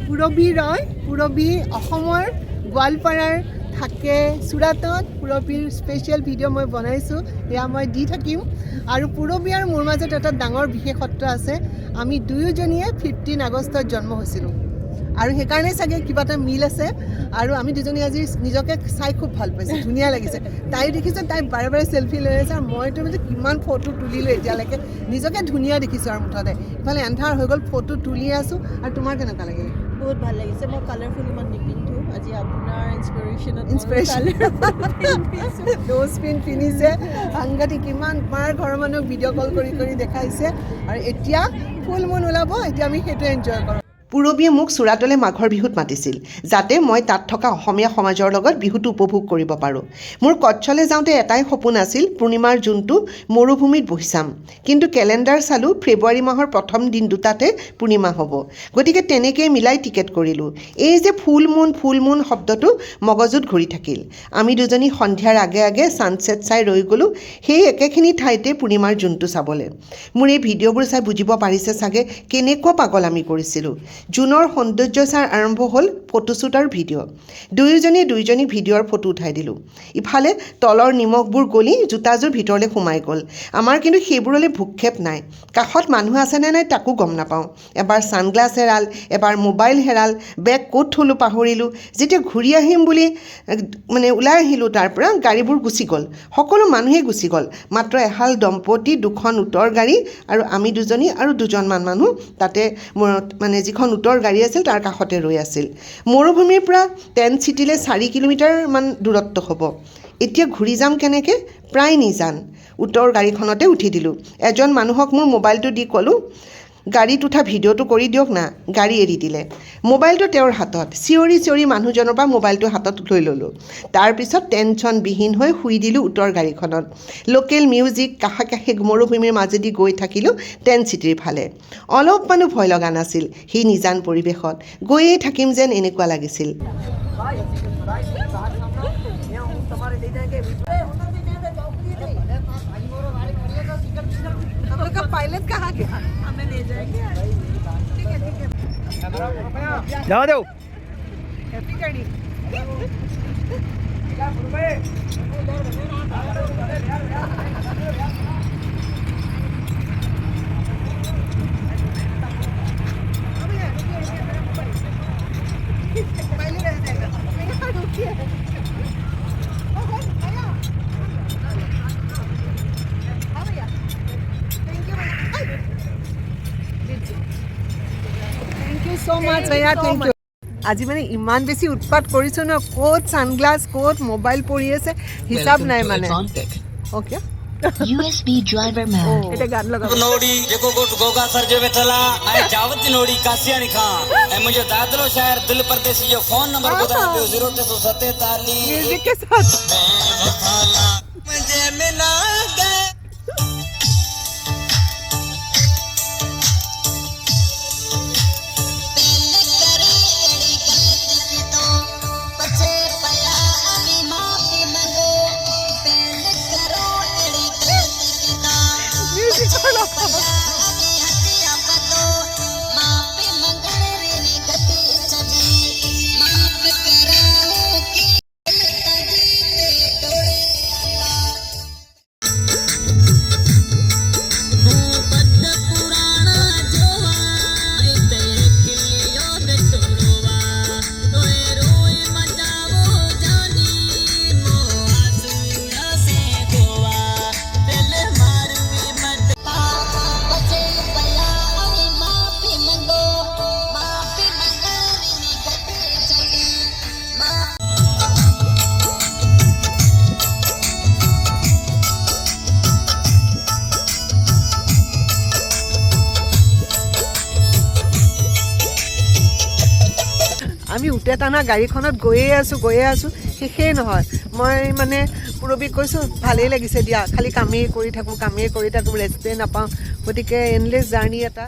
পুৰবী ৰয় পুৰবী অসমৰ গোৱালপাৰাৰ থাকে চুৰাটত পুৰবীৰ স্পেচিয়েল ভিডিঅ' মই বনাইছোঁ এয়া মই দি থাকিম আৰু পুৰবী আৰু মোৰ মাজত এটা ডাঙৰ বিশেষত্ব আছে আমি দুয়োজনীয়ে 15 আগষ্টত জন্ম হৈছিলোঁ আৰু সেইকাৰণে চাগে কিবা এটা মিল আছে আৰু আমি দুজনী আজি নিজকে চাই খুব ভাল পাইছোঁ ধুনীয়া লাগিছে তাই দেখিছে তাই বাৰে বাৰে চেলফি লৈ আছে আৰু মইতো মানে কিমান ফটো তুলিলোঁ এতিয়ালৈকে নিজকে ধুনীয়া দেখিছোঁ আৰু মুঠতে ইফালে এন্ধাৰ হৈ গ'ল ফটো তুলি আছোঁ আৰু তোমাৰ কেনেকুৱা লাগে বহুত ভাল লাগিছে মই কালাৰফুল ইমান নিপিন্ধো আজি আপোনাৰ ইনস্পিৰেশ্যন ড'জ পিন পিন্ধিছে সাংঘাতিক কিমান মাৰ ঘৰৰ মানুহক ভিডিঅ' কল কৰি কৰি দেখাইছে আৰু এতিয়া ফুল মুন ওলাব এতিয়া আমি সেইটো এনজয় কৰোঁ পুৰবীয়ে মোক চুৰাটলৈ মাঘৰ বিহুত মাতিছিল যাতে মই তাত থকা অসমীয়া সমাজৰ লগত বিহুটো উপভোগ কৰিব পাৰোঁ মোৰ কচ্ছলৈ যাওঁতে এটাই সপোন আছিল পূৰ্ণিমাৰ জোনটো মৰুভূমিত বহি চাম কিন্তু কেলেণ্ডাৰ চালোঁ ফেব্ৰুৱাৰী মাহৰ প্ৰথম দিন দুটাতে পূৰ্ণিমা হ'ব গতিকে তেনেকৈ মিলাই টিকেট কৰিলোঁ এই যে ফুল মুন শব্দটো মগজুত ঘূৰি থাকিল আমি দুজনী সন্ধিয়াৰ আগে আগে ছানছেট চাই ৰৈ গ'লোঁ সেই একেখিনি ঠাইতে পূৰ্ণিমাৰ জোনটো চাবলৈ মোৰ এই ভিডিঅ'বোৰ চাই বুজিব পাৰিছে চাগে কেনেকুৱা পাগল আমি কৰিছিলোঁ জুনৰ সৌন্দৰ্য চাৰ আৰম্ভ হ'ল ফটোশ্বুট আৰু ভিডিঅ' দুয়োজনীক ভিডিঅ'ৰ ফটো উঠাই দিলোঁ ইফালে তলৰ নিমখবোৰ গলি জোতাযোৰ ভিতৰলৈ সোমাই গ'ল আমাৰ কিন্তু সেইবোৰলৈ ভূক্ষেপ নাই কাষত মানুহ আছেনে নাই তাকো গম নাপাওঁ এবাৰ ছানগ্লাছ হেৰাল এবাৰ মোবাইল হেৰাল বেগ ক'ত থ'লোঁ পাহৰিলোঁ যেতিয়া ঘূৰি আহিম বুলি মানে ওলাই আহিলোঁ তাৰ পৰা গাড়ীবোৰ গুচি গ'ল সকলো মানুহেই গুচি গ'ল মাত্ৰ এহাল দম্পতী দুখন উটৰ গাড়ী আৰু আমি দুজনী আৰু দুজনমান মানুহ তাতে মানে যিখন উটৰ গাড়ী আছিল তাৰ কাষতে ৰৈ আছিল মৰুভূমিৰ পৰা টেণ্ট চিটিলৈ 4 কিলোমিটাৰমান দূৰত্ব হ'ব এতিয়া ঘূৰি যাম কেনেকৈ প্ৰায় নিজান উটৰ গাড়ীখনতে উঠি দিলোঁ এজন মানুহক মোৰ মোবাইলটো দি ক'লোঁ গাড়ীত উঠা ভিডিঅ'টো কৰি দিয়ক না গাড়ী এৰি দিলে মোবাইলটো তেওঁৰ হাতত চিঞৰি মানুহজনৰ পৰা মোবাইলটো হাতত লৈ ল'লোঁ তাৰপিছত টেনশ্যনবিহীন হৈ শুই দিলোঁ উটৰ গাড়ীখনত লোকেল মিউজিক কাষে মৰুভূমিৰ মাজেদি গৈ থাকিলোঁ টেণ্ট চিটিৰ ফালে অলপমানো ভয় লগা নাছিল সেই নিজান পৰিৱেশত গৈয়ে থাকিম যেন এনেকুৱা লাগিছিল पायलट कहाँ गया हमें ले जाएंगे ठीक है जाओ दो हैप्पी गाड़ी so much Raya thank you আজি মানে ইমান বেছি উৎপাত কৰিছো ন কোট সানগ্লাস কোট মোবাইল পৰি আছে হিসাব নাই মানে ওকে USB driver mode এটা গান লগাও नोड़ी जेको गोट गोगा सर जो वेठला आए जावत नोड़ी कासियानी खां ए मुझे दादलो शहर दिल परदेसी जो फोन नंबर बता दियो 0347 म्यूजिक के साथ मुझे मिला गए আমি উঠে টানা গাড়ীখনত গৈয়ে আছোঁ শেষেই নহয় মই মানে পুৰবীক কৈছোঁ ভালেই লাগিছে দিয়া খালি কামেই কৰি থাকোঁ ৰেষ্টে নাপাওঁ গতিকে এণ্ডলেছ জাৰ্ণি এটা